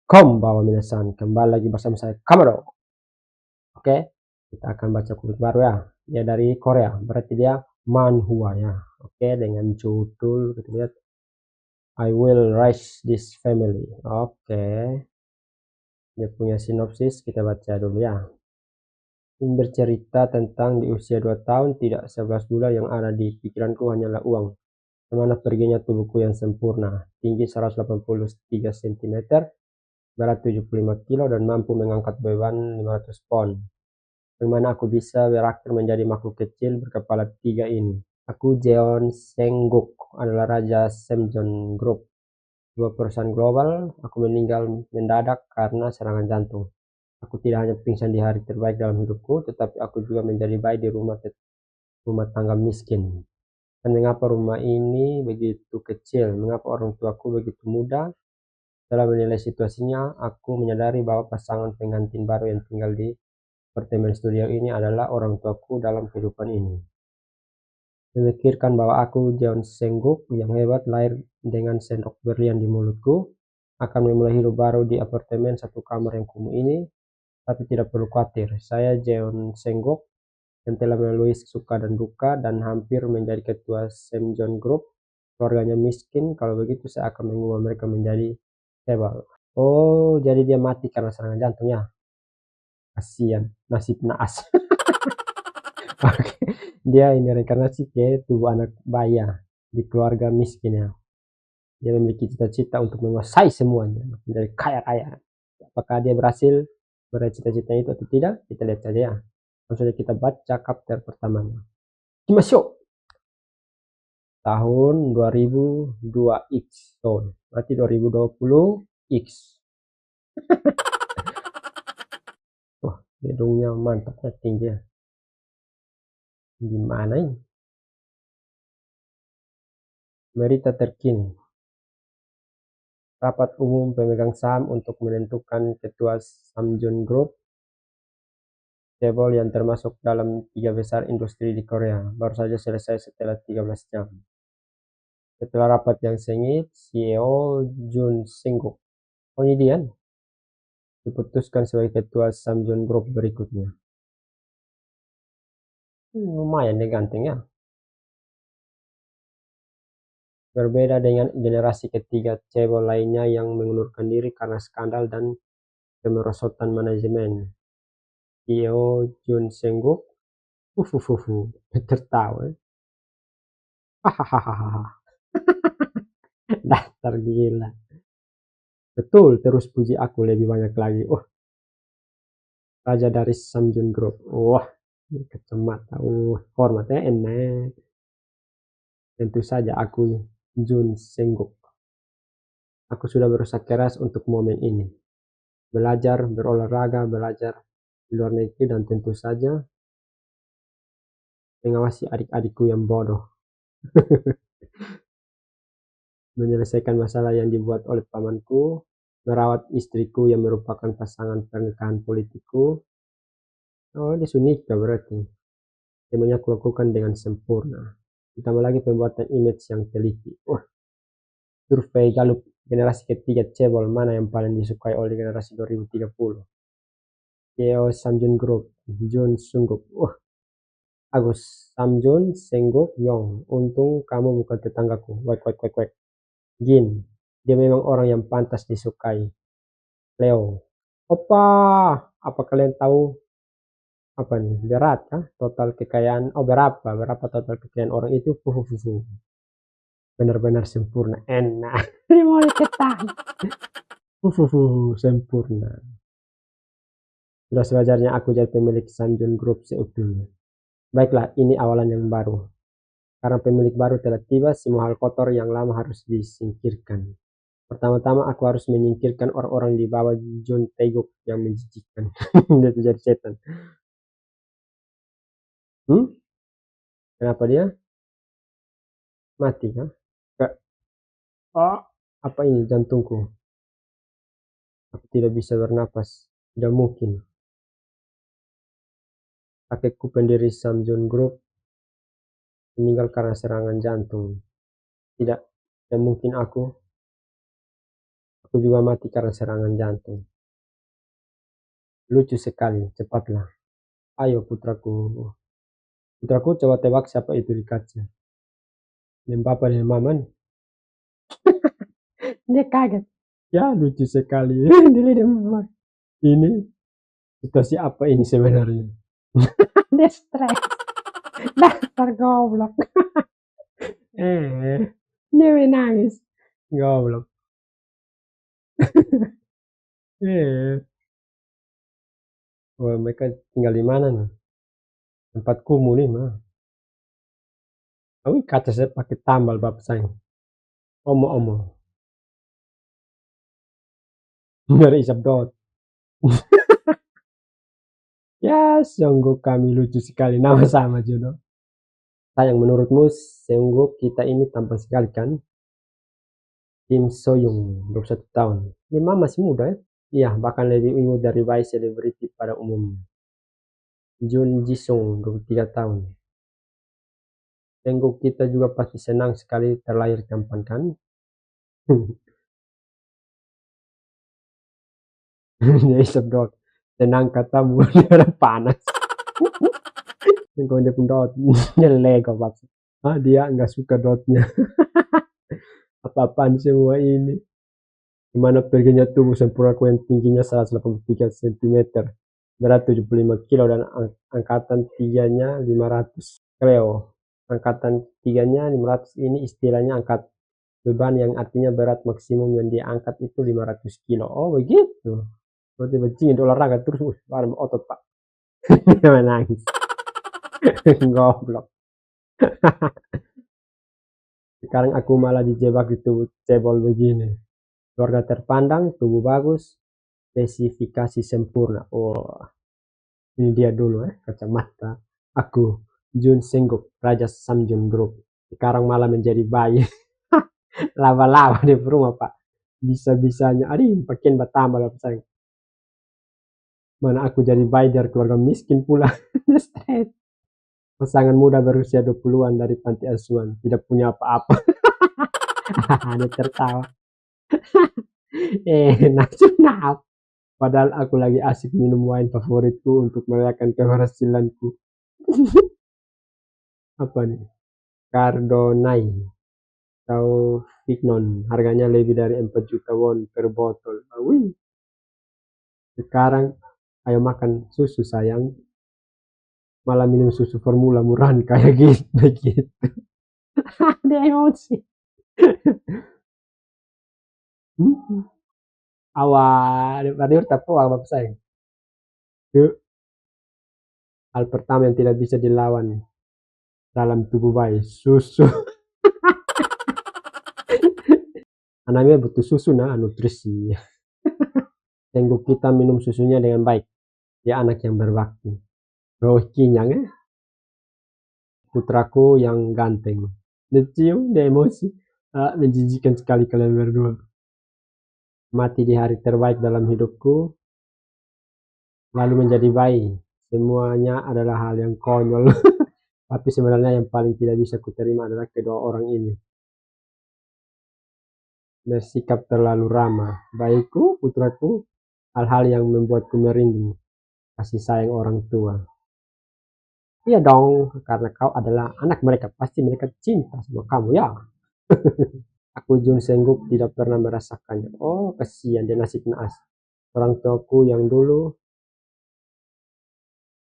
Konbanwa minasan, kembali lagi bersama saya Kamado. Oke, kita akan baca komik baru ya. Dia dari Korea, berarti dia manhwa ya. Oke, dengan judul kita lihat I Will Raise This Family. Oke, dia punya sinopsis, kita baca dulu ya. Ini bercerita tentang di usia 2 tahun, tidak 11 bulan yang ada di pikiranku hanyalah uang. Kemana perginya tubuhku yang sempurna, tinggi 183 cm, berat 75 kilo dan mampu mengangkat beban 500 pon. Bagaimana aku bisa berakhir menjadi makhluk kecil berkepala 3 ini? Aku Jeon Sengguk, adalah Raja Samjeon Group, sebuah perusahaan global. Aku meninggal mendadak karena serangan jantung. Aku tidak hanya pingsan di hari terbaik dalam hidupku, tetapi aku juga menjadi bayi di rumah tangga miskin. Dan mengapa rumah ini begitu kecil? Mengapa orang tuaku begitu muda? Setelah menilai situasinya, aku menyadari bahwa pasangan pengantin baru yang tinggal di apartemen studio ini adalah orang tuaku dalam kehidupan ini. Memikirkan bahwa aku, Jeon Sengguk, yang hebat, lahir dengan sendok berlian di mulutku, akan memulai hidup baru di apartemen satu kamar yang kumuh ini, tapi tidak perlu khawatir. Saya Jeon Sengguk yang telah melalui suka dan duka dan hampir menjadi ketua Samjeon Group. Keluarganya miskin, kalau begitu saya akan mengubah mereka menjadi stable. Oh, jadi dia mati karena serangan jantung ya? Kasihan, nasib naas. Oke, dia ini reinkarnasi ke tubuh anak bayi ya, di keluarga miskin ya. Dia memiliki cita-cita untuk menguasai semuanya, menjadi kaya raya. Apakah dia berhasil meraih cita-cita itu atau tidak? Kita lihat saja ya. Langsung saja kita baca chapter pertamanya. Kimasyo, tahun 2002 X tahun, berarti 2020 X. Wah, gedungnya mantap ya, tinggi ya. Gimana ini? Berita terkini. Rapat umum pemegang saham untuk menentukan ketua Samjeon Group, cebol yang termasuk dalam 3 besar industri di Korea, baru saja selesai setelah 13 jam. Setelah rapat yang sengit, CEO Jun Singguk, oh ini dia, diputuskan sebagai ketua Samjeon Group berikutnya. Lumayan deh ganteng ya. Berbeda dengan generasi ketiga cebol lainnya yang mengundurkan diri karena skandal dan kemerosotan manajemen. CEO Jun Sengguk, tertawa. Hahaha, dasar gila. Betul, terus puji aku lebih banyak lagi. Oh, raja dari Samjeon Group. Wah, kacamata. Hormatnya enak. Tentu saja aku Jun Sengguk. Aku sudah berusaha keras untuk momen ini. Belajar, berolahraga, belajar di luar negeri, dan tentu saja mengawasi adik-adikku yang bodoh. Menyelesaikan masalah yang dibuat oleh pamanku, merawat istriku yang merupakan pasangan pernikahan politikku. Oh, dia sunika berarti. Semuanya aku lakukan dengan sempurna. Ditambah lagi pembuatan image yang teliti. Wah, survei Gallup generasi ketiga cebol mana yang paling disukai oleh generasi 2030. CEO Samjeon Group, Jun Sunggup. Wah, Agus Samjeon Sengguk Yong. Untung kamu bukan tetanggaku. Wek wek wek wek. Jin, dia memang orang yang pantas disukai. Leo, opa, apa kalian tahu apa nih? Berat kah? Total kekayaan, oh berapa total kekayaan orang itu? Benar-benar sempurna, enak. Ini mau diketahui. Sempurna. Sudah sewajarnya aku jadi pemilik Samjeon Group seutuhnya. Baiklah, ini awalan yang baru. Karena pemilik baru telah tiba, semua hal kotor yang lama harus disingkirkan. Pertama-tama aku harus menyingkirkan orang-orang di bawah John Taeguk yang menjijikkan. Dia tuh jadi setan. Kenapa dia mati kan? Gak. Oh, apa ini jantungku? Aku tidak bisa bernapas. Tidak mungkin. Kakekku pendiri Samjeon Group meninggal karena serangan jantung. Tidak, tidak mungkin aku Aku juga mati karena serangan jantung. Lucu sekali, cepatlah. Ayo putraku. Putraku coba tebak siapa itu di kaca. Dan papa dan mama nih. Dia kaget. Ya lucu sekali. Dia lihat mama. Ini situasi apa ini sebenarnya? Dia stres. Dasar goblok. Dia menangis. Goblok. Wah, mereka tinggal di mana nih? Tempat kumuh nih mah. Tapi kaca saya pakai tambal bapak saya. Omo-omo. Dari isap dot. Ya, sungguh kami lucu sekali. Nama sama jodoh. Sayang, menurutmu sungguh kita ini tampan sekali kan? Kim Soyoung, 21 tahun. Ini mama masih muda ya? Iya, bahkan lebih imut dari bayi selebriti pada umumnya. Jun Jisung, 23 tahun. Sungguh kita juga pasti senang sekali terlahir tampan kan? Dia sedot. Senang katamu, dia panas. Kau dia pun dot. Dia lego maksud. Ah, dia nggak suka dotnya. Apa-apaan semua ini. Gimana perginya tubuh sempurnaku yang tingginya 183 cm, berat 75 kilo dan angkatan tiganya 500 Cleo. Angkatan tiganya 500 ini istilahnya angkat beban yang artinya berat maksimum yang diangkat itu 500 kilo. Oh begitu. Berarti bajingan olahraga terus, baru otot pak. Menangis. Goblok. Sekarang aku malah dijebak di tubuh cebol begini. Keluarga terpandang, tubuh bagus, spesifikasi sempurna. Oh, ini dia dulu kacamata. Aku, Jun Sengguk, Raja Samjun Group. Sekarang malah menjadi bayi. Laba-laba di rumah, Pak. Bisa-bisanya. Aduh, pakai bertambah lah saya. Mana aku jadi bayi dari keluarga miskin pula. Straight. Pasangan muda berusia 20-an dari panti asuhan. Tidak punya apa-apa. Dia tertawa. Nasional. Padahal aku lagi asik minum wine favoritku untuk merayakan keberhasilanku. Apa nih? Cardonnay atau Vignon. Harganya lebih dari 4 juta won per botol. Wih. Sekarang ayo makan susu sayang. Malah minum susu formula murahan kayak gitu. Begitu. Dia emosi. Awal daripada tapi apa sayang. Yuk. Hal pertama yang tidak bisa dilawan dalam tubuh bayi, susu. Anaknya butuh susu nah nutrisi. Tunggu kita minum susunya dengan baik. Ya anak yang berbakti. Oh kinyang Putraku yang ganteng. Dicium, dia emosi. Menjijikan sekali kalian berdua. Mati di hari terbaik dalam hidupku. Lalu menjadi bayi. Semuanya adalah hal yang konyol. Tapi sebenarnya yang paling tidak bisa kuterima adalah kedua orang ini. Bersikap terlalu ramah. Baikku, putraku, hal-hal yang membuatku merinding. Kasih sayang orang tua. Iya dong, karena kau adalah anak mereka. Pasti mereka cinta sama kamu ya. Aku Jun Sengguk tidak pernah merasakannya. Oh, kasihan dia nasib naas. Orang tuaku yang dulu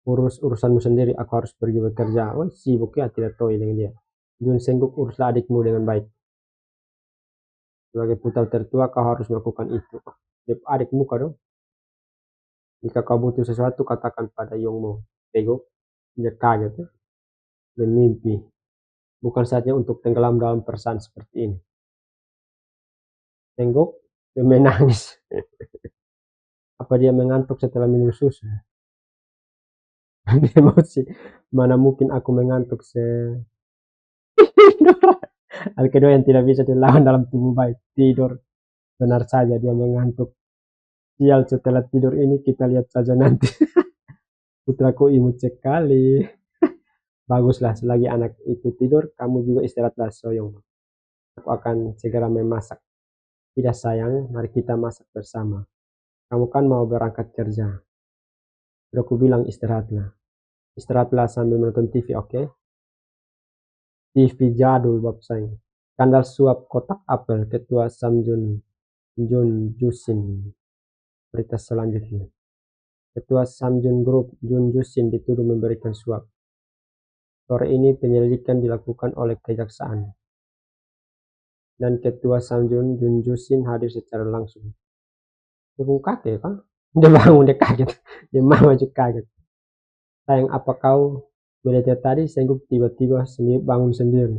urus urusanmu sendiri. Aku harus pergi bekerja. Oh, sibuk ya, tidak tahu dengan dia. Jun Sengguk, uruslah adikmu dengan baik. Sebagai putra tertua, kau harus melakukan itu. Adikmu kau dong. Jika kau butuh sesuatu, katakan pada Yongmo. Tego, dia kaget ya. Dan mimpi. Bukan saatnya untuk tenggelam dalam perasaan seperti ini. Tenggok, dia menangis. Apa dia mengantuk setelah minum susu? Dia emosi. Mana mungkin aku mengantuk Hal kedua yang tidak bisa dilawan dalam tubuh bayi, tidur. Benar saja dia mengantuk. Sial, setelah tidur ini kita lihat saja nanti. Putraku imut sekali. Baguslah, selagi anak itu tidur, kamu juga istirahatlah Soyong. Aku akan segera memasak. Tidak sayang, mari kita masak bersama. Kamu kan mau berangkat kerja. Udah aku bilang istirahatlah. Istirahatlah sambil menonton TV, oke? TV jadul bab saya. Skandal suap kotak apel Ketua Samjun Jun Jusin. Berita selanjutnya. Ketua Samjun Group Jun Jusin dituduh memberikan suap. Sore ini penyelidikan dilakukan oleh kejaksaan. Dan Ketua Samjun Jun Jusin hadir secara langsung. Dia pun kaget kan? Dia bangun, dia kaget. Dia mama juga kaget. Sayang apa kau melihatnya tadi sehingga tiba-tiba bangun sendiri.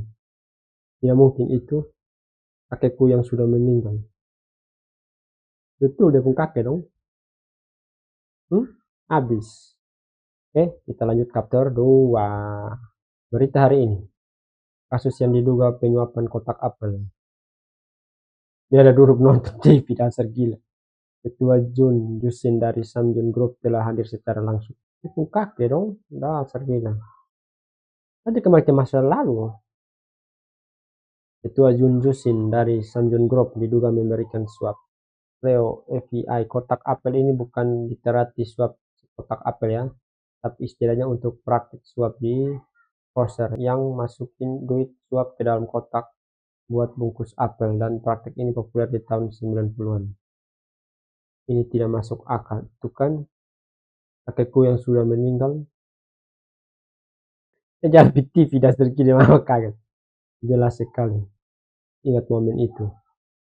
Tidak mungkin itu kakekku yang sudah meninggal. Betul, dia pun kaget dong. Habis. Oke, kita lanjut chapter 2. Berita hari ini. Kasus yang diduga penyuapan kotak apel. Dia ada duduk nonton TV, dasar gila. Ketua Jun Jusin dari Samjun Group telah hadir secara langsung. Itu kakek dong, dasar gila. Tadi kembali ke masa lalu. Ketua Jun Jusin dari Samjun Group diduga memberikan suap. Reo FBI kotak apel ini bukan literati suap kotak apel ya, tapi istilahnya untuk praktik suap di poster yang masukin duit suap ke dalam kotak buat bungkus apel, dan praktik ini populer di tahun 90-an. Ini tidak masuk akal, itu kan kakekku yang sudah meninggal. Jangan TV dasar gini, mama kaget. Jelas sekali. Ingat momen itu.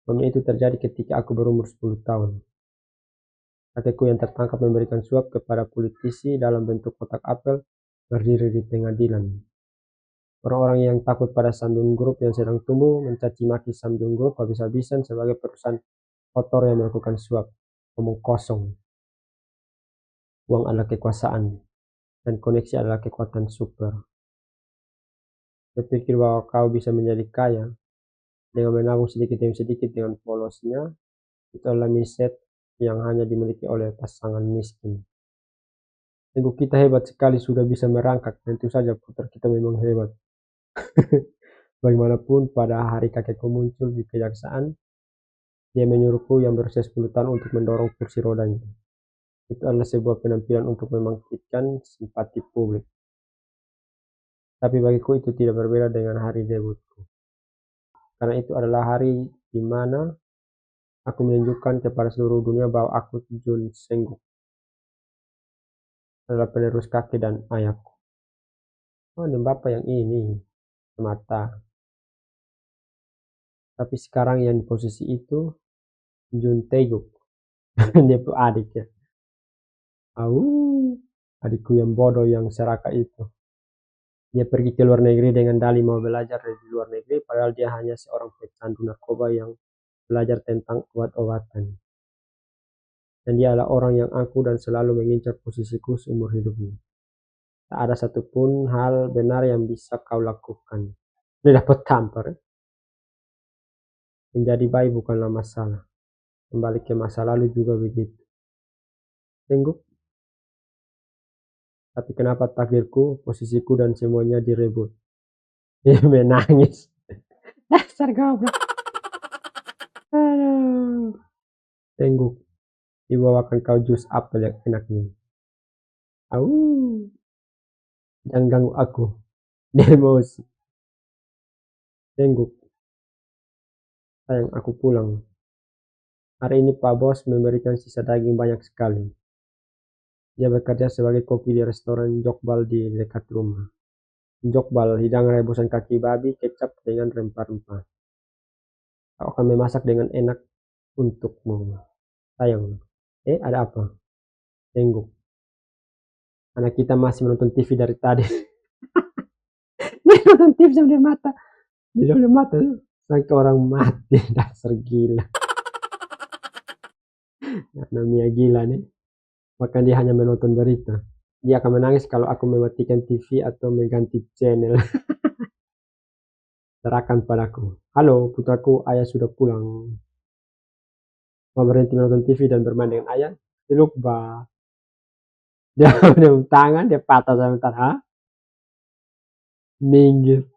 Momen itu terjadi ketika aku berumur 10 tahun. Kakekku yang tertangkap memberikan suap kepada politisi dalam bentuk kotak apel berdiri di pengadilan. Orang-orang yang takut pada Samjun Group yang sedang tumbuh mencaci maki Samjun Group habis-habisan sebagai perusahaan kotor yang melakukan suap. Omong kosong. Uang adalah kekuasaan dan koneksi adalah kekuatan super. Berpikir bahwa kau bisa menjadi kaya dengan menabung sedikit demi sedikit dengan polosnya, itu adalah mindset yang hanya dimiliki oleh pasangan miskin. Tunggu, kita hebat sekali sudah bisa merangkak. Tentu saja putar kita memang hebat. Bagaimanapun pada hari kakekku muncul di kejaksaan, dia menyuruhku yang berusia 10 tahun untuk mendorong kursi rodanya. Itu adalah sebuah penampilan untuk membangkitkan simpati publik. Tapi bagiku itu tidak berbeda dengan hari debutku. Karena itu adalah hari di mana aku menunjukkan kepada seluruh dunia bahwa aku Jun Sengguk adalah penerus kakek dan ayahku. Oh, ini bapak yang ini mata. Tapi sekarang yang di posisi itu Jun Taeguk. Dia tuh adiknya. Adikku yang bodoh yang serakah itu. Dia pergi ke luar negeri dengan dalih mau belajar di luar negeri, padahal dia hanya seorang pecandu narkoba yang belajar tentang obat-obatan. Dan dia adalah orang yang angkuh dan selalu mengincar posisiku seumur hidupnya. Tak ada satupun hal benar yang bisa kau lakukan. Dia dapat tampar. Menjadi bayi bukanlah masalah. Kembali ke masa lalu juga begitu. Senggup. Tapi kenapa takdirku, posisiku dan semuanya direbut? Dia menangis. Dasar goblok. Aduh. Senggup. Dibawakan kau jus apel yang enak nih. Jangan ganggu aku. Dia emosi. Senggup. Sayang, aku pulang. Hari ini Pak Bos memberikan sisa daging banyak sekali. Dia bekerja sebagai koki di restoran Jokbal di dekat rumah. Jokbal, hidangan rebusan kaki babi, kecap dengan rempah-rempah. Aku akan memasak dengan enak untukmu. Sayang. Ada apa? Tengok. Anak kita masih menonton TV dari tadi. Dia nonton TV sambil mata. Dia sambil mata. Sampai orang mati. Dasar gila. Namanya gila nih. Maka dia hanya menonton berita. Dia akan menangis kalau aku mematikan TV atau mengganti channel. Serahkan padaku. Halo, putraku, ayah sudah pulang. Mau berhenti menonton TV dan bermain dengan ayah? Lupa. Dia punya tangan, dia patah sama tangan. Minggir.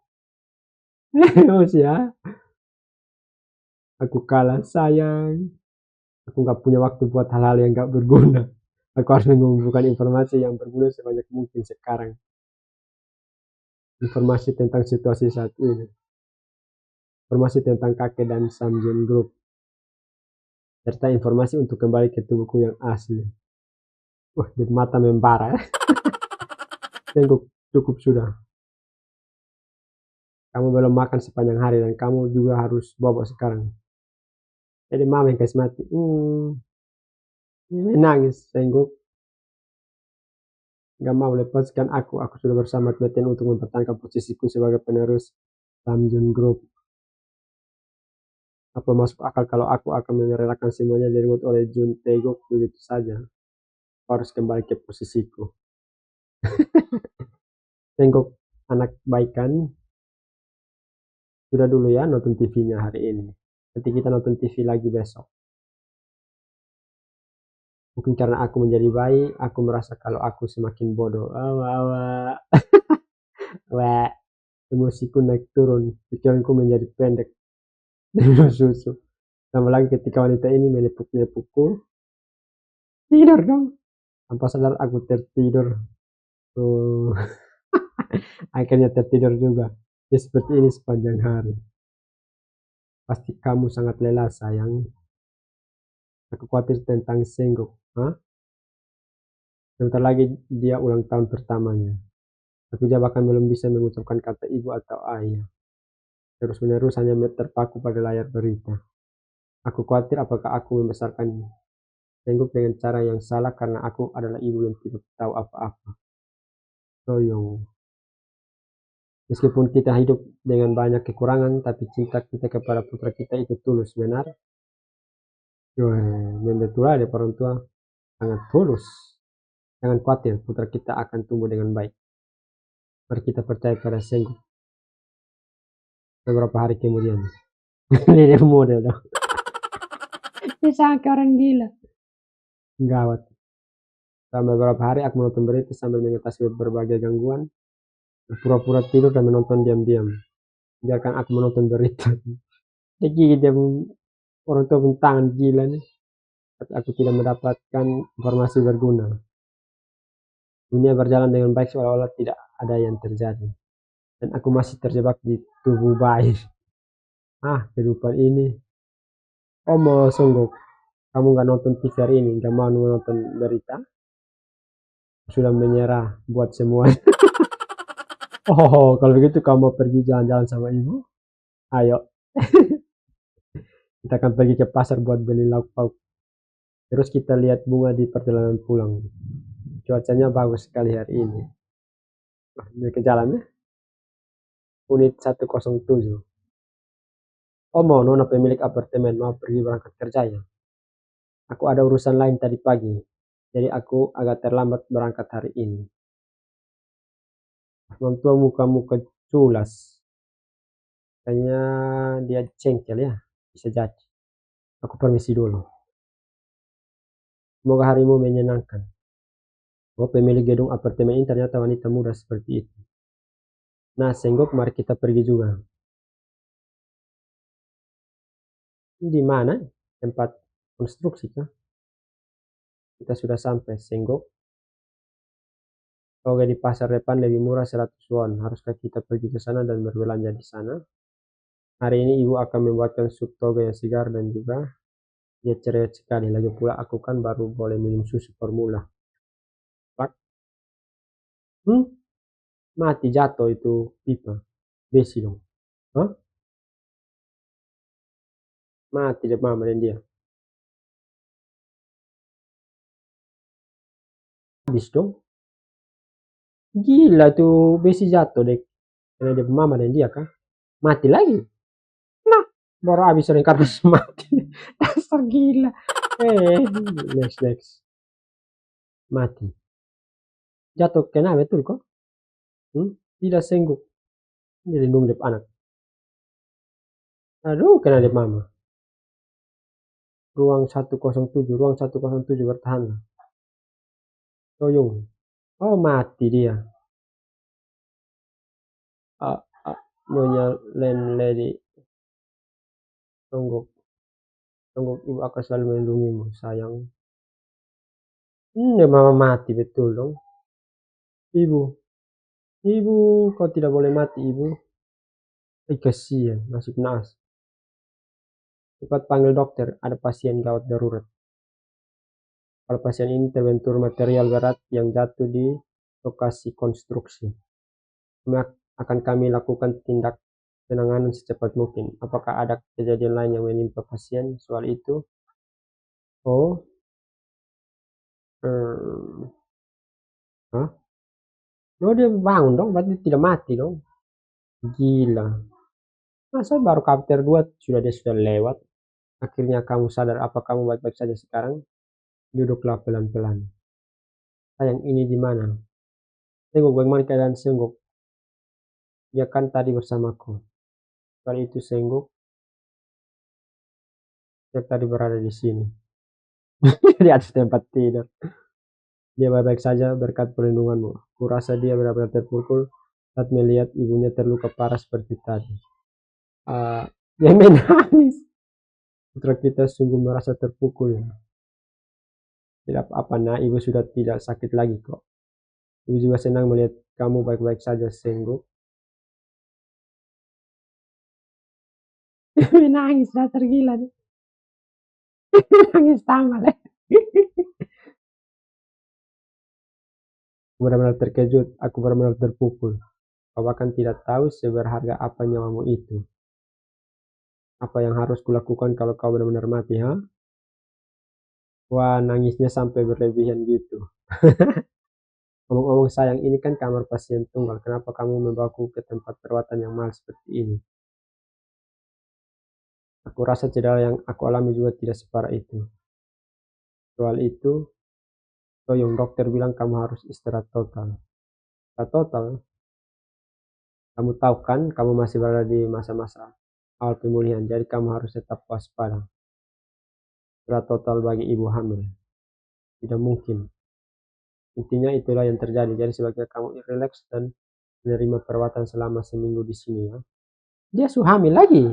Emosi ya. Aku kalah sayang. Aku nggak punya waktu buat hal-hal yang nggak berguna. Aku harus mengumpulkan informasi yang berguna sebanyak mungkin sekarang. Informasi tentang situasi saat ini. Informasi tentang kakek dan Samsung Group. Serta informasi untuk kembali ke tubuhku yang asli. Wah, di mata membara. Tengok, cukup sudah. Kamu belum makan sepanjang hari dan kamu juga harus bobok sekarang. Jadi mama yang kasih mati. Nangis. Tengok, gak mau lepaskan aku. Aku sudah bersama Tian untuk mempertahankan posisiku sebagai penerus Samsung Group. Apa masuk akal kalau aku akan merelakan semuanya direbut oleh Jun Tegok begitu saja? Aku harus kembali ke posisiku. Tengok, anak baik kan? Sudah dulu ya nonton TV-nya hari ini. Nanti kita nonton TV lagi besok. Mungkin karena aku menjadi baik, aku merasa kalau aku semakin bodoh. Wah, wah, emosiku naik turun, pikiranku menjadi pendek dengan susu. Tambah lagi ketika wanita ini menepuk-nepukku, tidur dong. Tanpa sadar aku tertidur. Oh, akhirnya tertidur juga. Ya seperti ini sepanjang hari. Pasti kamu sangat lelah sayang. Aku khawatir tentang Senggok. Hah? Sebentar lagi dia ulang tahun pertamanya. Tapi dia bahkan belum bisa mengucapkan kata ibu atau ayah. Terus-menerus hanya terpaku pada layar berita. Aku khawatir apakah aku membesarkan Senggok dengan cara yang salah karena aku adalah ibu yang tidak tahu apa-apa. Soyong. Meskipun kita hidup dengan banyak kekurangan, tapi cinta kita kepada putra kita itu tulus, benar? Membetul ada orang tua sangat tulus. Jangan khawatir, putra kita akan tumbuh dengan baik. Mari kita percaya pada Senggok. Beberapa hari kemudian. Ini model dong. Bisa ke orang gila. Gawat. Selama beberapa hari aku menonton berita sambil mengatasi berbagai gangguan. Pura-pura tidur dan menonton diam-diam. Biarkan aku menonton berita. Jadi dia orang tua pun tangan gila nih. Tapi aku tidak mendapatkan informasi berguna. Dunia berjalan dengan baik seolah-olah tidak ada yang terjadi. Dan aku masih terjebak di tubuh bayi. Kehidupan ini. Mau sungguh. Kamu nggak nonton TV hari ini, nggak mau nonton berita, sudah menyerah buat semua. Kalau begitu kamu mau pergi jalan-jalan sama ibu? Ayo, kita akan pergi ke pasar buat beli lauk pauk. Terus kita lihat bunga di perjalanan pulang. Cuacanya bagus sekali hari ini. Ini ke jalan ya. Unit 107. Mau nona pemilik apartemen mau pergi berangkat kerja ya. Aku ada urusan lain tadi pagi. Jadi aku agak terlambat berangkat hari ini. Orang tua muka-muka culas. Kayaknya dia cengkel ya. Bisa jadi. Aku permisi dulu. Semoga harimu menyenangkan. Pemilik gedung apartemen ini ternyata wanita muda seperti itu. Nah, Senggok, mari kita pergi juga. Ini di mana? Tempat konstruksi kah? Kita sudah sampai, Senggok. Oke, di pasar depan lebih murah 100 won. Haruskah kita pergi ke sana dan berbelanja di sana? Hari ini ibu akan membuatkan sup toge yang segar dan juga dia cerewet sekali. Lagi pula aku kan baru boleh minum susu formula. Pak, mati jatuh itu pipa. Besi dong. Hah? Mati deh mama dan dia. Habis dong. Gila tuh besi jatuh deh. Karena dia mama dan dia kan. Mati lagi. Nah, baru habis sering kartus mati. Dasar gila. Next. Mati. Jatuh kena betul kok. Tidak senggup. Ini lindung dep anak. Aduh, kena dep mama. Ruang 107 bertahan. Toyong. Mati dia. Nyonya Lady. Tunggu. Sungguh ibu akan selalu melindungimu sayang. Mama mati betul dong. Ibu, ibu, kau tidak boleh mati ibu. Kasihan, nasib naas. Cepat panggil dokter, ada pasien gawat darurat. Kalau pasien ini terbentur material berat yang jatuh di lokasi konstruksi, akan kami lakukan tindak penanganan secepat mungkin. Apakah ada kejadian lain yang menimpa pasien soal itu? Oh, hmm. Hah? Oh, dia bangun dong, berarti tidak mati dong. Gila. Masa baru kapter 2 sudah dia sudah lewat. Akhirnya kamu sadar apa kamu baik-baik saja sekarang? Duduklah pelan-pelan. Sayang, ini di mana? Tengok bagaimana keadaan Senggok. Dia kan tadi bersamaku. Kali itu Senggok, dia tadi berada di sini. Di atas tempat tidur. Dia baik-baik saja berkat perlindunganmu. Kurasa dia benar-benar terpukul saat melihat ibunya terluka parah seperti tadi. Dia menangis. Putra kita sungguh merasa terpukul. Tidak apa-apa nak, ibu sudah tidak sakit lagi kok. Ibu juga senang melihat kamu baik-baik saja, Senggok. Nangis, dasar gila nih. Nangis tambah leh. Benar-benar terkejut, aku benar-benar terpukul. Kau bahkan tidak tahu seberharga apa nyawamu itu. Apa yang harus kulakukan kalau kau benar-benar mati, ha? Wah, nangisnya sampai berlebihan gitu. Ngomong-ngomong sayang, ini kan kamar pasien tunggal. Kenapa kamu membawaku ke tempat perawatan yang mahal seperti ini? Aku rasa cedera yang aku alami juga tidak separah itu. Soal itu, Soyong dokter bilang kamu harus istirahat total. Istirahat total? Kamu tahu kan, kamu masih berada di masa-masa awal pemulihan, jadi kamu harus tetap waspada. Istirahat total bagi ibu hamil. Tidak mungkin. Intinya itulah yang terjadi. Jadi sebaiknya kamu relax dan menerima perawatan selama seminggu di sini ya. Dia sudah hamil lagi.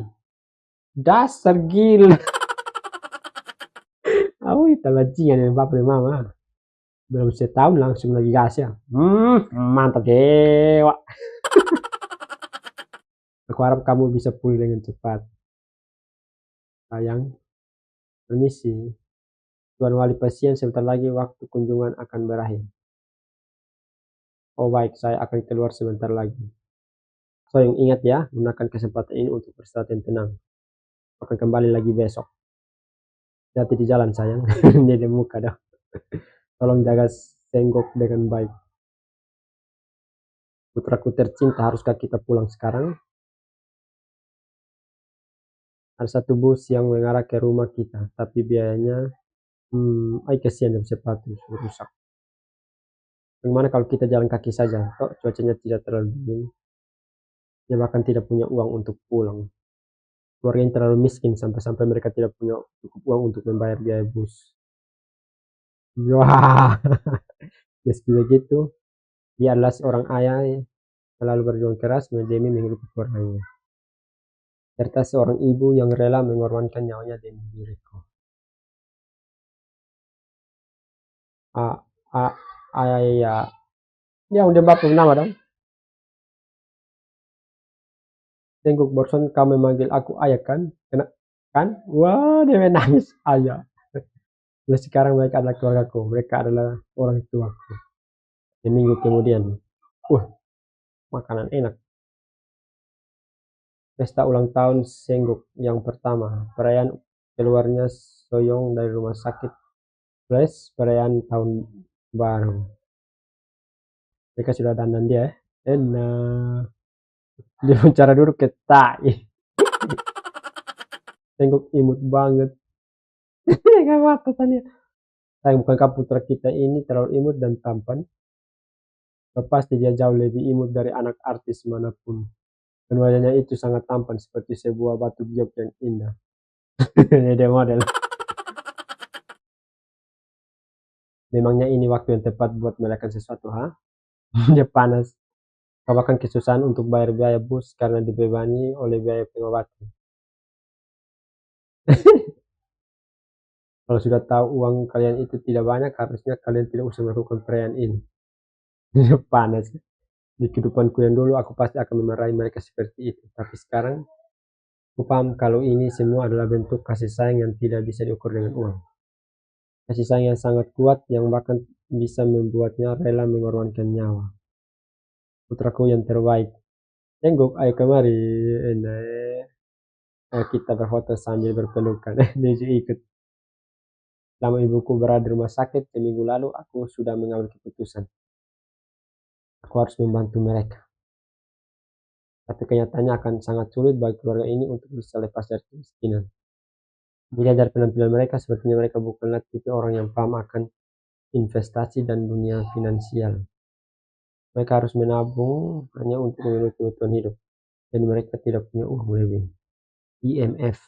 Dasar gila. Aku itu bajingan yang bapak dan mama. Belum setahun langsung lagi gas ya. Mantap dewa. Aku harap kamu bisa pulih dengan cepat. Sayang, permisi. Tuan wali pasien, sebentar lagi waktu kunjungan akan berakhir. Oh baik, saya akan keluar sebentar lagi. So yang ingat ya, gunakan kesempatan ini untuk beristirahat yang tenang. Akan kembali lagi besok. Hati di jalan sayang. Dia di muka dah. Tolong jaga Senggok dengan baik. Putraku tercinta, haruskah kita pulang sekarang? Ada satu bus yang mengarah ke rumah kita, tapi biayanya, kasihan jam sepatu rusak. Bagaimana kalau kita jalan kaki saja? Toh cuacanya tidak terlalu dingin. Dia bahkan tidak punya uang untuk pulang. Keluarganya terlalu miskin sampai-sampai mereka tidak punya cukup uang untuk membayar biaya bus. Wah, meski begitu, dia adalah seorang ayah yang selalu berjuang keras demi menghidupi keluarganya, serta seorang ibu yang rela mengorbankan nyawanya demi diriku. Ah, ah, ya, ya udah bapak nama dong. Tengok barusan kamu memanggil aku ayah kan? Kena, kan? Wah, dia menangis ayah. Nah, sekarang mereka adalah keluargaku, mereka adalah orang tuaku. Seminggu kemudian, makanan enak. Pesta ulang tahun Sengguk yang pertama, perayaan keluarnya Soyong dari rumah sakit plus perayaan tahun baru. Mereka sudah dandan dia, enak. Dia cara duduk ketai. Sengguk imut banget. Gak apa tanya. Sayang, bukankah putra kita ini terlalu imut dan tampan? Pasti dia jauh lebih imut dari anak artis manapun. Dan wajahnya itu sangat tampan seperti sebuah batu giok yang indah. Dia model. Memangnya ini waktu yang tepat buat melakukan sesuatu, ha? Dia panas. Kau bahkan kesusahan untuk bayar biaya bus karena dibebani oleh biaya pengobatan. Kalau sudah tahu uang kalian itu tidak banyak, harusnya kalian tidak usah melakukan perayaan ini. Panas. Di kehidupanku yang dulu, aku pasti akan memarahi mereka seperti itu. Tapi sekarang, aku paham kalau ini semua adalah bentuk kasih sayang yang tidak bisa diukur dengan uang. Kasih sayang yang sangat kuat, yang bahkan bisa membuatnya rela mengorbankan nyawa. Putraku yang terbaik. Tenggok, ayo kemari. Kita berfoto sambil berpelukan. Dia juga ikut. Selama ibuku berada di rumah sakit seminggu lalu, aku sudah mengambil keputusan. Aku harus membantu mereka. Tapi kenyataannya akan sangat sulit bagi keluarga ini untuk bisa lepas dari kemiskinan. Dilihat dari penampilan mereka, sepertinya mereka bukanlah tipe orang yang paham akan investasi dan dunia finansial. Mereka harus menabung hanya untuk memenuhi kebutuhan hidup, dan mereka tidak punya uang lebih. IMF.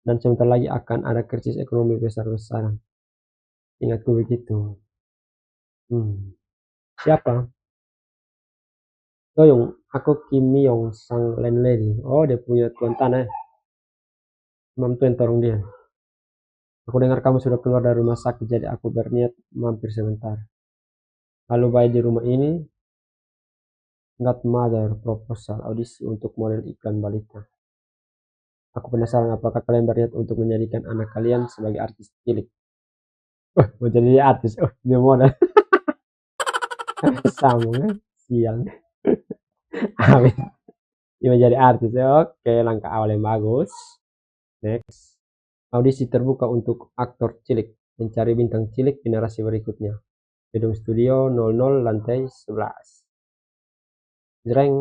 Dan sebentar lagi akan ada krisis ekonomi besar-besaran. Ingatku begitu. Siapa? Soyong, aku Kim Myong sang landlady. Oh, dia punya tuan tanah. Mam tuan tolong dia. Aku dengar kamu sudah keluar dari rumah sakit, jadi aku berniat mampir sebentar. Lalu baik di rumah ini, Godmother proposal audisi untuk model iklan balita. Aku penasaran apakah kalian berniat untuk menjadikan anak kalian sebagai artis cilik. Mau jadi artis, dia model. Sambung ya, siang. Amin. Dia mau jadi artis, oke, langkah awal yang bagus. Next. Audisi terbuka untuk aktor cilik. Mencari bintang cilik generasi berikutnya. Gedung Studio 00 lantai 11. Jreng.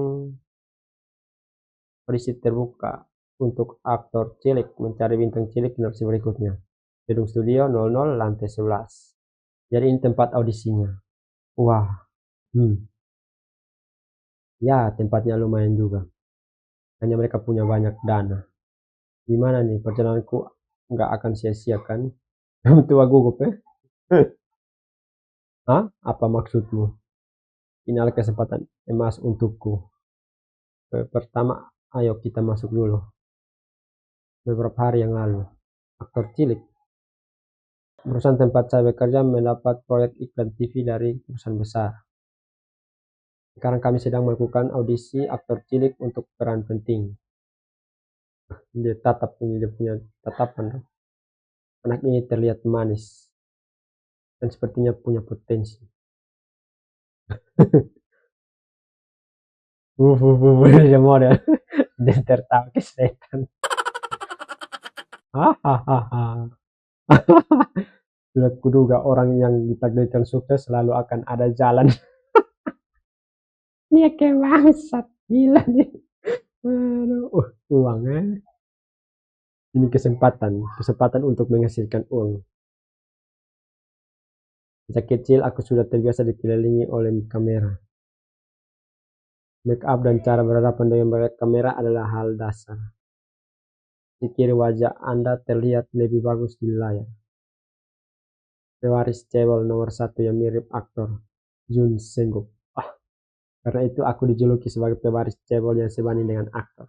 Audisi terbuka untuk aktor cilik. Mencari bintang cilik generasi berikutnya. Gedung Studio 00 lantai 11. Jadi ini tempat audisinya. Wah. Ya, tempatnya lumayan juga. Hanya mereka punya banyak dana. Gimana nih perjalananku, nggak akan sia-sia kan? Tua gugup ya? Hah? Apa maksudmu? Inilah kesempatan emas untukku. Pertama, ayo kita masuk dulu. Beberapa hari yang lalu, aktor cilik. Perusahaan tempat saya bekerja mendapat proyek iklan TV dari perusahaan besar. Sekarang kami sedang melakukan audisi aktor cilik untuk peran penting. Dia tatap ini, dia punya tatapan. Anak ini terlihat manis dan sepertinya punya potensi. Dia model. Dia tertawa ke setan. Hahaha. Sudah kuduga orang yang ditakdirkan sukses selalu akan ada jalan. Dia kayak bangsat. Gila nih. Aduh, uangnya. Ini kesempatan untuk menghasilkan uang. Sejak kecil aku sudah terbiasa dikelilingi oleh kamera. Make up dan cara berhadapan dengan kamera adalah hal dasar. Di kiri wajah Anda terlihat lebih bagus di layar. Pewaris cebol nomor 1 yang mirip aktor Jun Sengguk. Karena itu aku dijuluki sebagai pewaris cebol yang sebanding dengan aktor.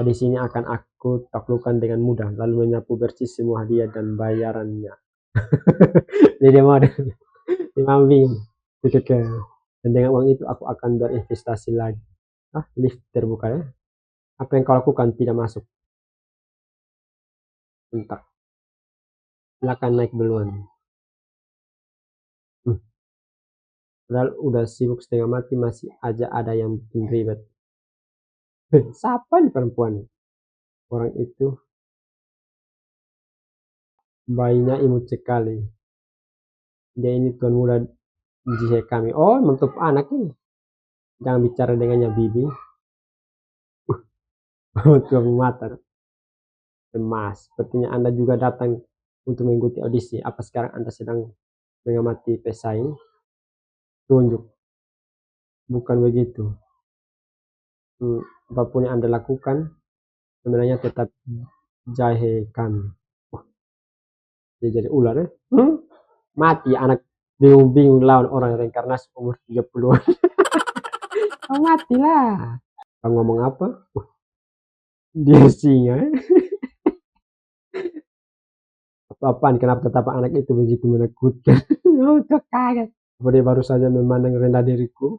Di sini akan aku taklukkan dengan mudah, lalu menyapu bersih semua hadiah dan bayarannya. Jadi mau bingung. Dan dengan uang itu aku akan berinvestasi lagi. Lift terbuka ya. Apa yang kau lakukan tidak masuk. Entah. Silakan naik duluan. Padahal udah sibuk setengah mati masih aja ada yang bikin ribet. Siapa nih perempuan? Orang itu bayinya imut sekali. Dia ini tuan muda jihad kami. Oh, mentup anak ini. Jangan bicara dengannya bibi. Tua mata. Emas. Sepertinya Anda juga datang untuk mengikuti audisi. Apa sekarang Anda sedang mengamati pesaing? Tunjuk. Bukan begitu. Apapun yang Anda lakukan, sebenarnya tetap jahe kami. Dia jadi ular ya. Mati anak bingung-bingung lawan orang reinkarnasi umur 30-an. Matilah. Kau ngomong apa? Dia singa. Apaan kenapa tatapan anak itu begitu menakutkan? Untuk kaget. Apa dia baru saja memandang rendah diriku?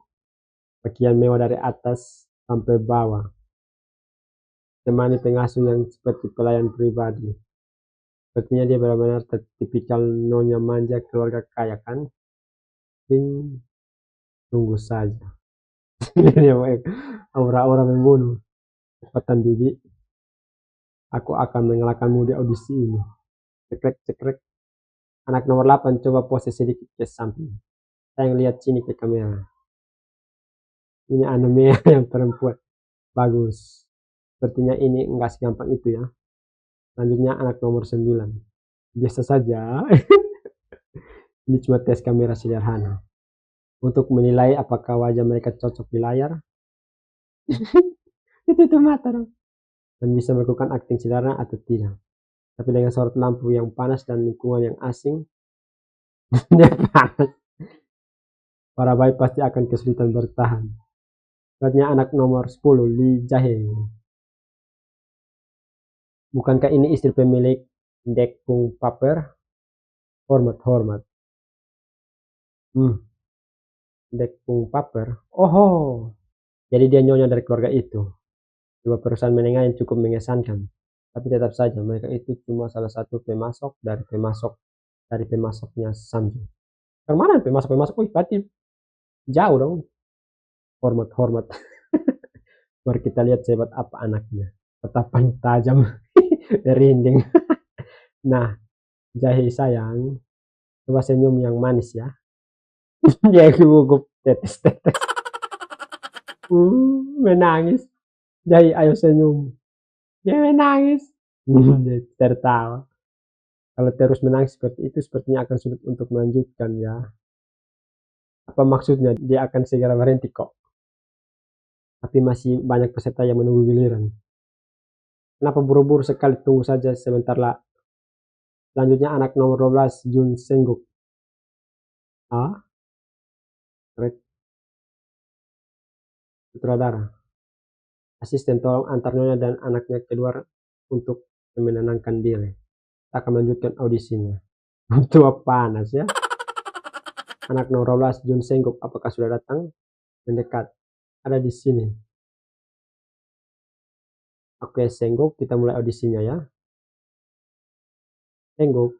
Pakaian mewah dari atas sampai bawah. Temani pengasuh yang seperti pelayan pribadi. Sepertinya dia benar-benar tipikal nyonya manja keluarga kaya kan? Ting, tunggu saja. Dia aura-aura membunuh. Cepatan bibi, aku akan mengalahkanmu di audisi ini. Cekrek cekrek. Anak nomor 8 coba pose sedikit ke samping. Saya lihat sini ke kamera. Ini anime yang perempuan. Bagus. Sepertinya ini enggak segampang itu ya. Selanjutnya anak nomor 9. Biasa saja. Ini cuma tes kamera sederhana. Untuk menilai apakah wajah mereka cocok di layar. Itu mata dong. Dan bisa melakukan akting sederhana atau tidak. Tapi dengan sorot lampu yang panas dan lingkungan yang asing, dia panas. Para bayi pasti akan kesulitan bertahan. Selanjutnya anak nomor 10, Lee Jae. Bukankah ini istri pemilik Dek Kung Paper? Hormat. Dek Kung Paper. Oh, jadi dia nyonya dari keluarga itu. Dua perusahaan menengah yang cukup mengesankan. Tapi tetap saja mereka itu cuma salah satu pemasok dari pemasoknya Samsung. Kemana pemasok? Wih, berarti jauh dong. Hormat. Mari kita lihat sehebat apa anaknya. Tatapan tajam, merinding. Nah, Jahe sayang, coba senyum yang manis ya. Dia gugup tetes. Menangis. Jahe ayo senyum. Dia menangis. Dia tertawa. Kalau terus menangis seperti itu, sepertinya akan sulit untuk melanjutkan ya. Apa maksudnya? Dia akan segera berhenti kok. Tapi masih banyak peserta yang menunggu giliran. Kenapa buru-buru sekali? Tunggu saja sebentar lah. Selanjutnya anak nomor 12, Jun Sengguk. Sutradara. Asisten tolong antar nyonya dan anaknya keluar untuk menenangkan diri. Kita akan melanjutkan audisinya. Tua panas ya. Anak nomor 12, Jun Sengguk, apakah sudah datang? Mendekat. Ada di sini. Oke, Sengguk, kita mulai audisinya ya. Sengguk,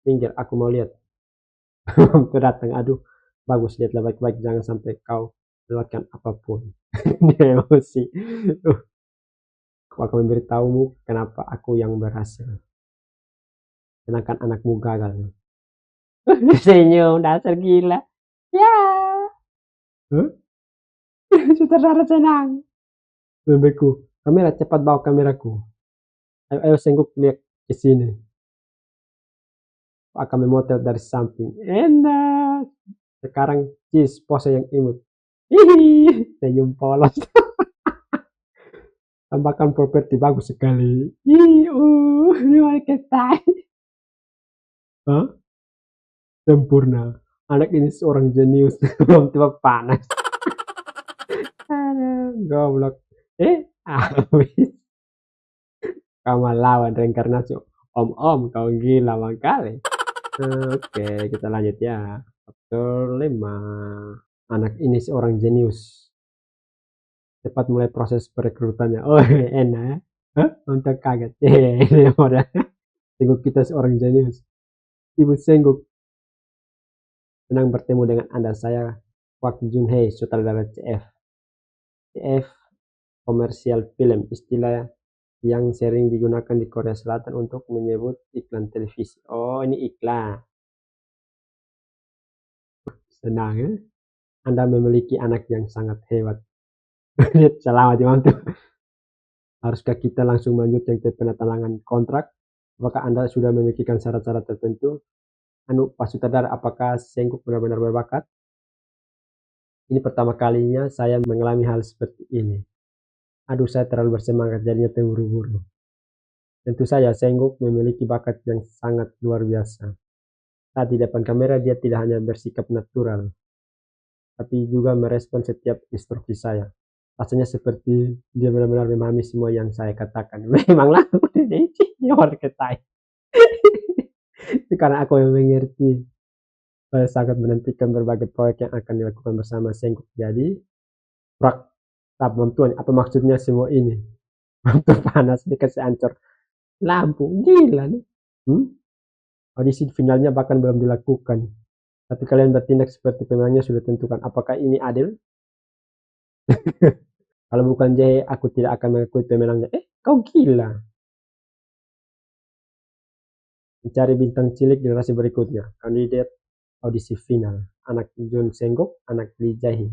pinggir, aku mau lihat. Hampir datang, aduh. Bagus, lihatlah baik-baik, jangan sampai kau lewatkan apapun. Dia emosi. Aku akan memberitahumu kenapa aku yang berhasil. Sedangkan anakmu gagal. Senyum, dasar gila. Ya. Huh? Sutradara senang. Bebekku, kamera cepat bawa kameraku. Ayo Sengguk lihat ke sini. Aku akan memotret dari samping. Enak. Sekarang cheese pose yang imut. Hihi, senyum polos. Tambahkan properti bagus sekali. Ini kita. Hah? Sempurna. Anak ini seorang jenius. Tiba panas. Aduh, goblok. Habis. Kau lawan reinkarnasi. Om, kau gila kali. Oke, kita lanjut ya. Faktor 5. Anak ini seorang jenius. Cepat mulai proses perekrutannya. Oh, enak. Hah? Untuk kaget. Ini modal. Sengguk kita seorang jenius. Ibu Sengguk. Senang bertemu dengan Anda. Saya Kwak Jun Hee, sutradara CF. CF komersial film, istilah yang sering digunakan di Korea Selatan untuk menyebut iklan televisi. Oh, ini iklan. Senang ya? Anda memiliki anak yang sangat hebat. Selamat mantu. Haruskah kita langsung melanjutkan ke penandatanganan kontrak? Apakah Anda sudah memikirkan syarat-syarat tertentu? Pak Sutradara, apakah Sengguk benar-benar berbakat? Ini pertama kalinya saya mengalami hal seperti ini. Aduh, saya terlalu bersemangat jadinya terburu-buru. Tentu saja Sengguk memiliki bakat yang sangat luar biasa. Saat di depan kamera dia tidak hanya bersikap natural, tapi juga merespon setiap instruksi saya. Rasanya seperti dia benar-benar memahami semua yang saya katakan. Memanglah, dia orang ketai. Karena aku yang mengerti, saya sangat menantikan berbagai proyek yang akan dilakukan bersama Sengkok. Jadi, prak, tabung tuan, apa maksudnya semua ini? Waktu panas dikasih ancur lampu, gila nih. Hmm? Audisi finalnya bahkan belum dilakukan. Tapi kalian bertindak seperti pemenangnya sudah tentukan. Apakah ini adil? Kalau bukan Jahe, aku tidak akan mengakui pemenangnya. Kau gila. Mencari bintang cilik generasi berikutnya. Kandidat audisi final. Anak Jun Senggok, anak Lee Jae.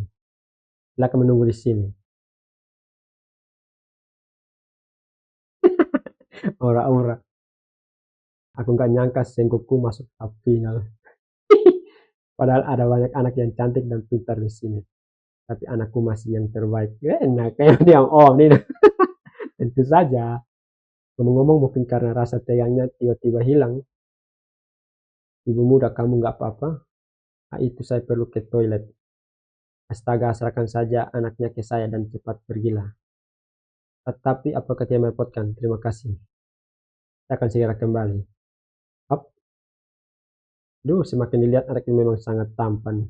Silakan menunggu di sini. Ora-ora. Aku nggak nyangka Senggokku masuk tahap final. Padahal ada banyak anak yang cantik dan pintar di sini. Tapi anakku masih yang terbaik. Enak, kayak dia om nih. Tentu saja. Ngomong-ngomong mungkin karena rasa tegangnya tiba-tiba hilang. Ibu muda kamu nggak apa-apa? Itu saya perlu ke toilet. Astaga, serahkan saja anaknya ke saya dan cepat pergilah. Tetapi apakah dia merepotkan? Terima kasih. Saya akan segera kembali. Hop. Duh, semakin dilihat anak ini memang sangat tampan.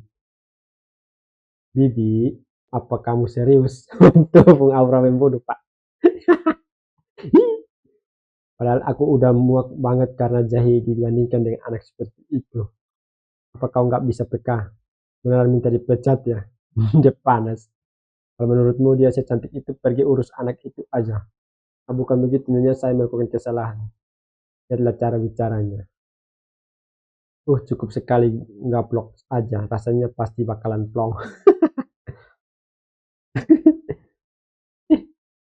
Bibi, apa kamu serius? Tuh, Bung Aura membodoh, Pak. Padahal aku udah muak banget karena Jahi dibandingkan dengan anak seperti itu. Apa kau nggak bisa peka? Beneran minta dipecat ya? Dia panas. Kalau menurutmu dia secantik itu, pergi urus anak itu aja. Bukan begitu, nyonya, saya melakukan kesalahan. Jadilah cara bicaranya. Cukup sekali ngablok aja, rasanya pasti bakalan plong.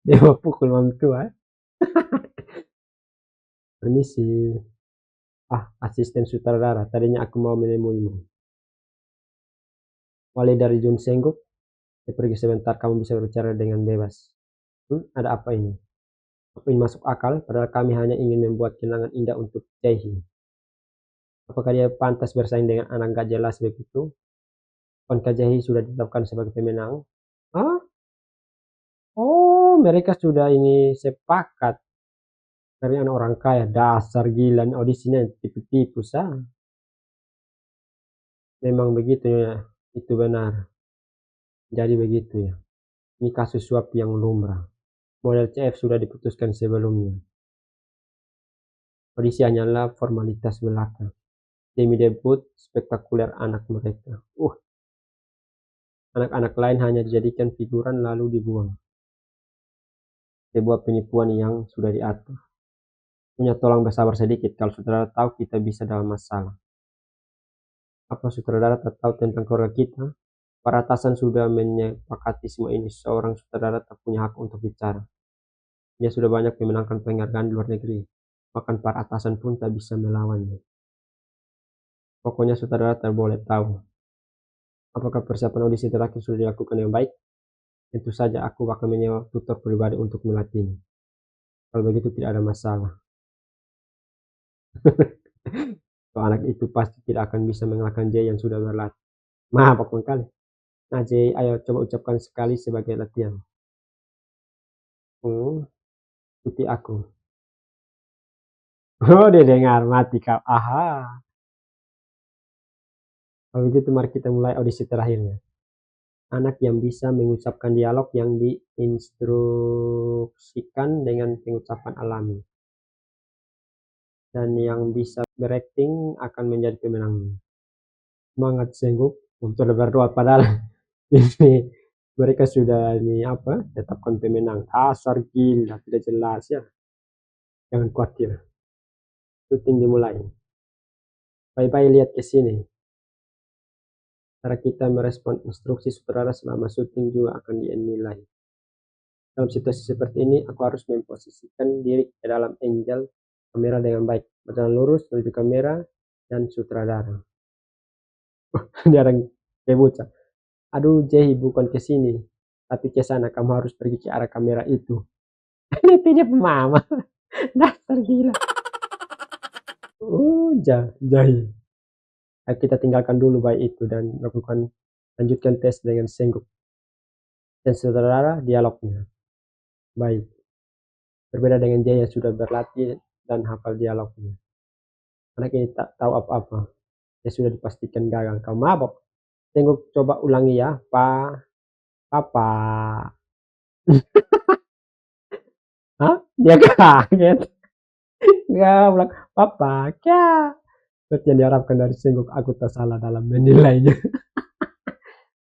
Dia mau pukul mam tua. Permisi. Asisten sutradara. Tadinya aku mau menemuimu. Wali dari Jun Sengguk. Saya pergi sebentar, kamu bisa berbicara dengan bebas. Ada apa ini? Apa ini masuk akal? Padahal kami hanya ingin membuat kenangan indah untuk Jaehyun. Apakah dia pantas bersaing dengan anak gak jelas begitu? Bukankah Jaehyun sudah ditetapkan sebagai pemenang? Hah? Oh, mereka sudah ini sepakat. Dari anak orang kaya, dasar gila, audisinya tipu-tipu sah. Memang begitu ya, itu benar. Jadi begitu ya. Ini kasus suap yang lumrah. Model CF sudah diputuskan sebelumnya. Audisi hanyalah formalitas belaka. Demi debut spektakuler anak mereka. Anak-anak lain hanya dijadikan figuran lalu dibuang. Sebuah penipuan yang sudah diatur. Punya tolong bersabar sedikit, kalau saudara tahu kita bisa dalam masalah. Apa sutradara tak tahu tentang keluarga kita? Para atasan sudah menyepakati semua ini. Seorang sutradara tak punya hak untuk bicara. Dia sudah banyak memenangkan penghargaan di luar negeri. Bahkan para atasan pun tak bisa melawannya. Pokoknya sutradara tak boleh tahu. Apakah persiapan audisi terakhir sudah dilakukan yang baik? Tentu saja aku akan menyewa tutor pribadi untuk melatihnya. Kalau begitu tidak ada masalah. Kalau anak itu pasti tidak akan bisa mengalahkan Jay yang sudah berlatih. Maaf, apa kali. Nah, Jay, ayo coba ucapkan sekali sebagai latihan. Ikuti aku. Oh, dia dengar, mati kau. Aha. Kalau begitu mari kita mulai audisi terakhirnya. Anak yang bisa mengucapkan dialog yang diinstruksikan dengan pengucapan alami. Dan yang bisa berakting akan menjadi pemenangnya. Semangat Sengguk untuk berdoa, padahal ini mereka sudah ini apa tetapkan pemenang. Asar gila, tidak jelas ya. Jangan khawatir. Syuting dimulai. Bye-bye, lihat ke sini. Cara kita merespon instruksi sutradara selama syuting juga akan dinilai. Dalam situasi seperti ini, aku harus memposisikan diri ke dalam angle kamera dengan baik. Berjalan lurus menuju kamera dan sutradara. Dia orang bocah. Aduh, Jehi, bukan ke sini, tapi ke sana. Kamu harus pergi ke arah kamera itu. Ini tidak mama. Dasar gila. Jahi. Ayo kita tinggalkan dulu baik itu dan lanjutkan tes dengan Sengguk. Dan sutradara dialognya. Baik. Berbeda dengan Jay yang sudah berlatih dan hafal dialognya. Anak ini tak tahu apa-apa. Ya sudah dipastikan gagal. Kau mabok. Tengok, coba ulangi ya. Papa. Hah? Dia kaget. Nggak ulang. Papa. Kya. Seperti yang diharapkan dari Sengguk, aku tak salah dalam menilainya.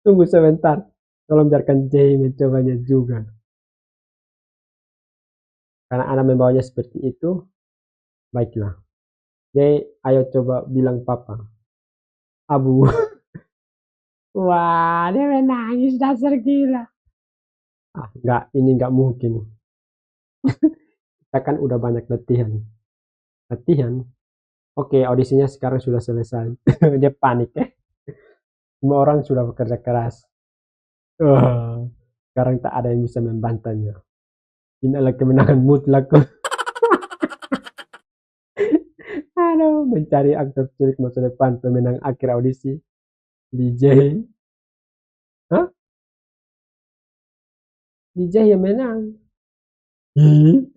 Tunggu sebentar. Tolong biarkan Jay mencobanya juga. Karena anak membawanya seperti itu, baiklah. Jay, ayo coba bilang papa. Abu. Wah, dia menangis dasar gila. Ah, enggak, ini enggak mungkin. Kita kan udah banyak latihan. Latihan? Oke, audisinya sekarang sudah selesai. Dia panik ya. Semua orang sudah bekerja keras. Wah, sekarang tak ada yang bisa membantahnya. Ini adalah kemenangan mutlak. Aduh, mencari aktor cilik masa depan pemenang akhir audisi. DJ. Hah? DJ yang menang.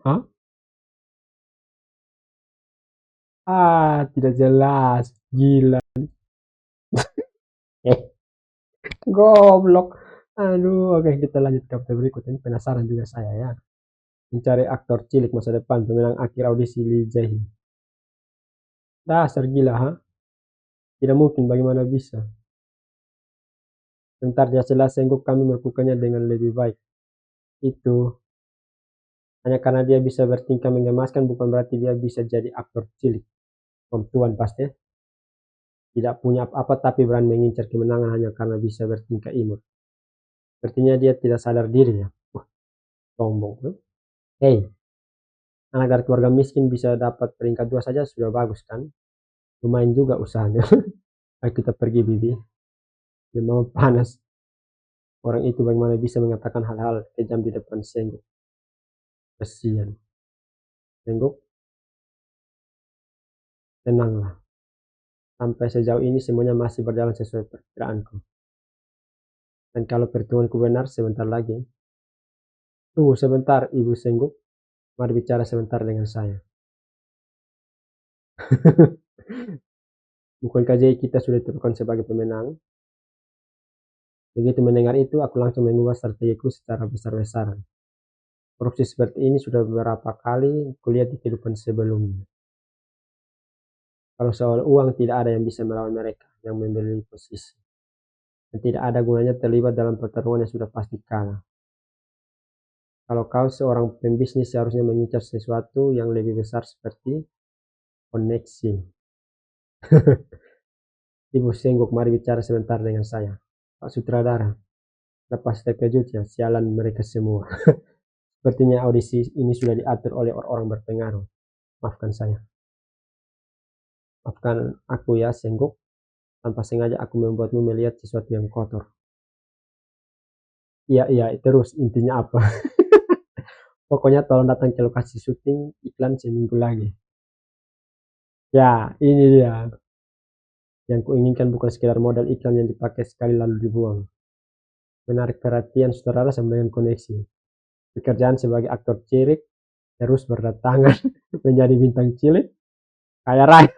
Hah? Ah, tidak jelas. Gila. Eh, goblok. Aduh, oke kita lanjut ke update berikut. Ini penasaran juga saya ya. Mencari aktor cilik masa depan pemenang akhir audisi Lee Jae. Dasar gila, ha? Tidak mungkin, bagaimana bisa? Sebentar, dia jelas sanggup kami melakukannya dengan lebih baik. Itu hanya karena dia bisa bertingkah mengemaskan bukan berarti dia bisa jadi aktor cilik. Perempuan pasti tidak punya apa-apa tapi berani mengincar kemenangan hanya karena bisa bertingkah imut. Sepertinya dia tidak sadar diri ya. Wah, sombong. Hei, anak dari keluarga miskin bisa dapat peringkat 2 saja sudah bagus kan? Lumayan juga usahanya. Ayo kita pergi Bibi. Dia mau panas. Orang itu bagaimana bisa mengatakan hal-hal kejam di depan Sengguk. Kasihan. Sengguk, tenanglah. Sampai sejauh ini semuanya masih berjalan sesuai perkiraanku. Dan kalau perhitunganku benar sebentar lagi. Tunggu sebentar, Ibu Sengguk. Mari bicara sebentar dengan saya. Bukankah jadi kita sudah ditetapkan sebagai pemenang? Begitu mendengar itu, aku langsung mengubah strategiku secara besar-besaran. Korupsi seperti ini sudah beberapa kali kulihat di kehidupan sebelumnya. Kalau soal uang, tidak ada yang bisa melawan mereka yang membeli posisi. Dan tidak ada gunanya terlibat dalam pertarungan yang sudah pasti kalah. Kalau kau seorang pembisnis seharusnya mengincar sesuatu yang lebih besar seperti koneksi. Ibu Sengguk, mari bicara sebentar dengan saya. Pak Sutradara, lepas terkejut ya, sialan mereka semua. Sepertinya audisi ini sudah diatur oleh orang-orang berpengaruh. Maafkan saya. Maafkan aku ya, Sengguk. Tanpa sengaja aku membuatmu melihat sesuatu yang kotor. Iya, iya, terus intinya apa? Pokoknya tolong datang ke lokasi syuting iklan seminggu lagi. Ya, ini dia. Yang kuinginkan bukan sekedar modal iklan yang dipakai sekali lalu dibuang. Menarik perhatian saudara sama dengan koneksi. Pekerjaan sebagai aktor cilik terus berdatangan menjadi bintang cilik kaya raya.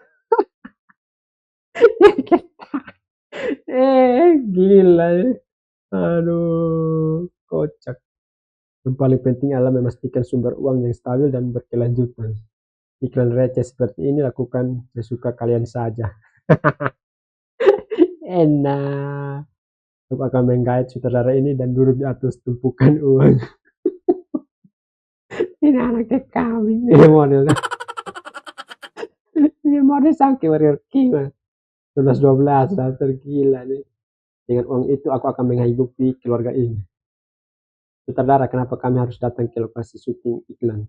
Gila. Aduh, kocak. Yang paling penting adalah memastikan sumber uang yang stabil dan berkelanjutan. Iklan receh seperti ini lakukan sesuka kalian saja. Enak. Aku akan menggait sutradara ini dan duduk di atas tumpukan uang. Ini anaknya kambing. Ini modelnya. Ini model Sangki Warrior King. 11-12 dah tergila nih. Dengan uang itu aku akan menghidupi keluarga ini. Sutradara, kenapa kami harus datang ke lokasi syuting iklan?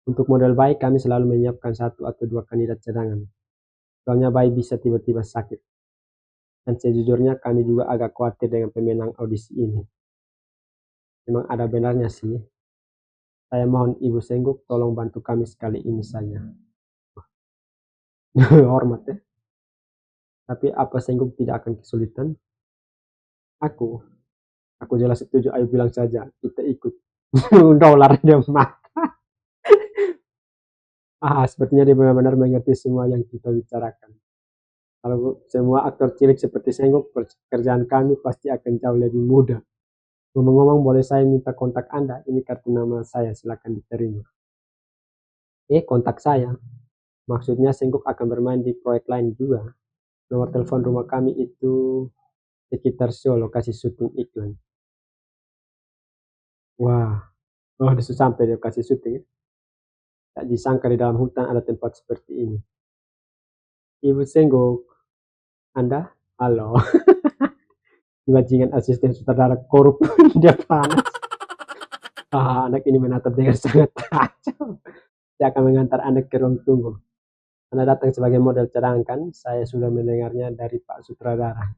Untuk model baik kami selalu menyiapkan 1 atau 2 kandidat cadangan. Soalnya bayi bisa tiba-tiba sakit. Dan sejujurnya kami juga agak khawatir dengan pemenang audisi ini. Memang ada benarnya sih. Saya mohon Ibu Sengguk tolong bantu kami sekali ini saja. Hormat ya. Tapi apa Sengguk tidak akan kesulitan? Aku, aku jelas setuju. Ayo bilang saja, kita ikut. Dolar dia mah. Sepertinya dia benar-benar mengerti semua yang kita bicarakan. Kalau semua aktor cilik seperti Senggok, pekerjaan kami pasti akan jauh lebih mudah. Ngomong-ngomong, boleh saya minta kontak Anda? Ini kartu nama saya, silakan diterima. Kontak saya. Maksudnya Senggok akan bermain di proyek lain juga. Nomor telepon rumah kami itu sekitar Seoul, lokasi syuting iklan. Wah, oh sudah sampai di lokasi syuting. Tak disangka di dalam hutan ada tempat seperti ini. Ibu Senggok, Anda? Halo. Bajingan asisten sutradara korup. Dia panas. Anak ini menatap dengan sangat tajam. Saya akan mengantar Anda ke ruang tunggu. Anda datang sebagai model cadangan kan? Saya sudah mendengarnya dari Pak Sutradara.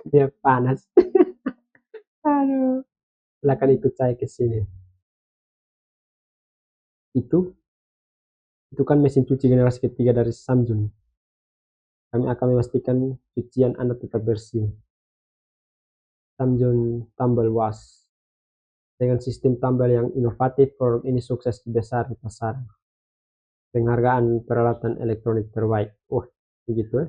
Dia panas. Aduh. Silakan ikut saya ke sini. Itu, itu kan mesin cuci generasi ketiga dari Samsung. Kami akan memastikan cucian Anda tetap bersih. Samsung Tumble Wash. Dengan sistem tumble yang inovatif, produk ini sukses besar di pasar. Penghargaan peralatan elektronik terbaik. Begitu ya.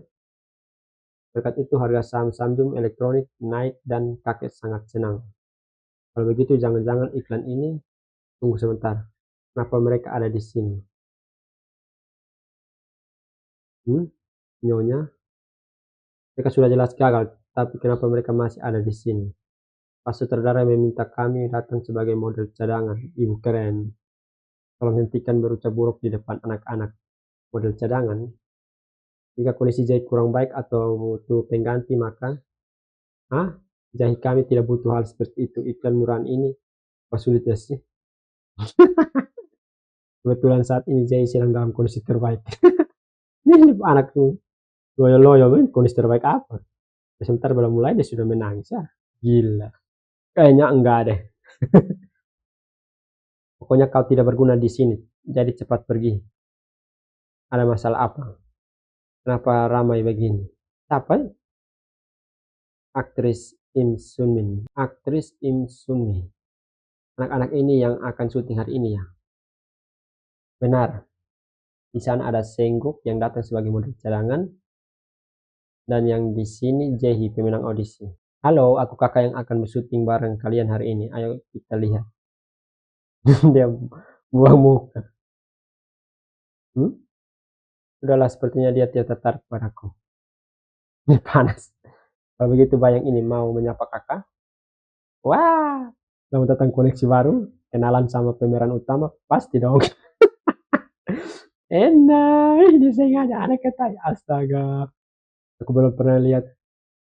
Berkat itu harga saham Samsung Elektronik naik dan kakek sangat senang. Kalau begitu jangan-jangan iklan ini, tunggu sebentar. Kenapa mereka ada di sini? Nyonya, mereka sudah jelas gagal, tapi kenapa mereka masih ada di sini? Pas sutradara meminta kami datang sebagai model cadangan. Ibu keren. Tolong hentikan berucap buruk di depan anak-anak. Model cadangan. Jika kondisi jahit kurang baik atau butuh pengganti, maka jahit kami tidak butuh hal seperti itu. Iklan murahan ini, apa sulitnya sih? Kebetulan saat ini Jay sedang dalam kondisi terbaik. Ini anak tuh loyo-loyo, kondisi terbaik apa? Sebentar belum mulai dia sudah menangis ya. Gila. Kayaknya enggak deh. Pokoknya kau tidak berguna di sini. Jadi cepat pergi. Ada masalah apa? Kenapa ramai begini? Siapa? Aktris Im Sunmin. Aktris Im Sunmi. Anak-anak ini yang akan syuting hari ini ya? Benar. Di sana ada Sengguk yang datang sebagai model cadangan. Dan yang di sini Jehi, pemenang audisi. Halo, aku kakak yang akan bersyuting bareng kalian hari ini. Ayo kita lihat. Dia buang muka. Udahlah, sepertinya dia tidak tertarik padaku. Ini panas. Kalau begitu bayang ini mau menyapa kakak. Wah, selamat datang koneksi baru. Kenalan sama pemeran utama. Pasti dong. Enak. Ini sengaja ada kata. Astaga. Aku belum pernah lihat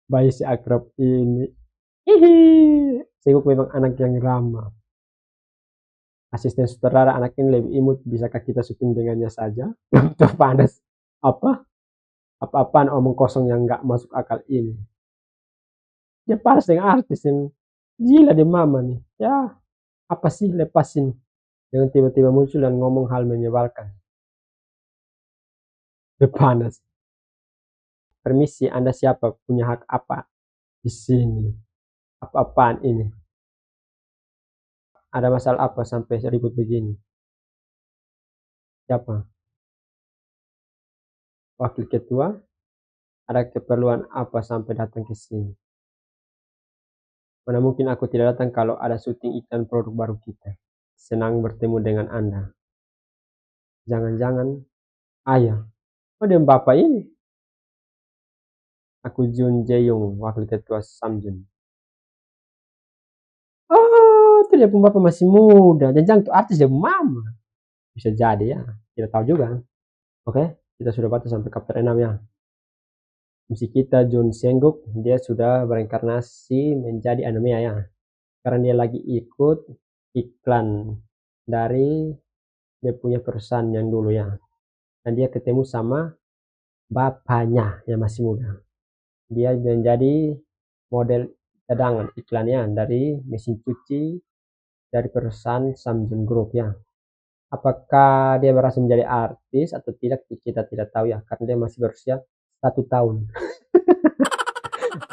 bayi si akrab ini. Hihi. Sengok memang anak yang ramah. Asisten sutradara anak ini lebih imut. Bisakah kita syuting dengannya saja? Terpanas. Apa? Apa-apaan omong kosong yang nggak masuk akal ini. Dia panas dengan artis yang gila di mama nih. Ya, apa sih, lepasin. Jangan tiba-tiba muncul dan ngomong hal menyebalkan. Dia panas. Permisi, Anda siapa? Punya hak apa di sini? Apa-apaan ini? Ada masalah apa sampai ribut begini? Siapa? Wakil ketua? Ada keperluan apa sampai datang ke sini? Mana mungkin aku tidak datang kalau ada syuting iklan produk baru kita. Senang bertemu dengan Anda. Jangan-jangan ayah. Dia bapak ini. Aku Jun Jae-young, wakil ketua Samsung. Oh, itu dia pun bapak masih muda. Dan jangan tuh artis dia mama. Bisa jadi ya. Tidak tahu juga. Oke, kita sudah batas sampai chapter 6 ya. Misi kita Jun Sengguk, dia sudah bereinkarnasi menjadi anemia ya. Karena dia lagi ikut iklan dari dia punya perusahaan yang dulu ya. Dan dia ketemu sama bapaknya yang masih muda. Dia menjadi model cadangan iklannya dari mesin cuci dari perusahaan Samsung Group ya. Apakah dia berhasil menjadi artis atau tidak, kita tidak tahu ya, karena dia masih berusia 1 tahun.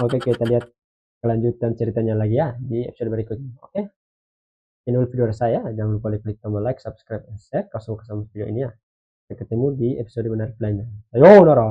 Oke, kita lihat kelanjutan ceritanya lagi ya di episode berikutnya. Oke, ini dulu video dari saya. Jangan lupa klik tombol like, subscribe, dan share kalau suka sama video ini ya. Sampai ketemu di episode menarik lainnya. Ayo, Nara.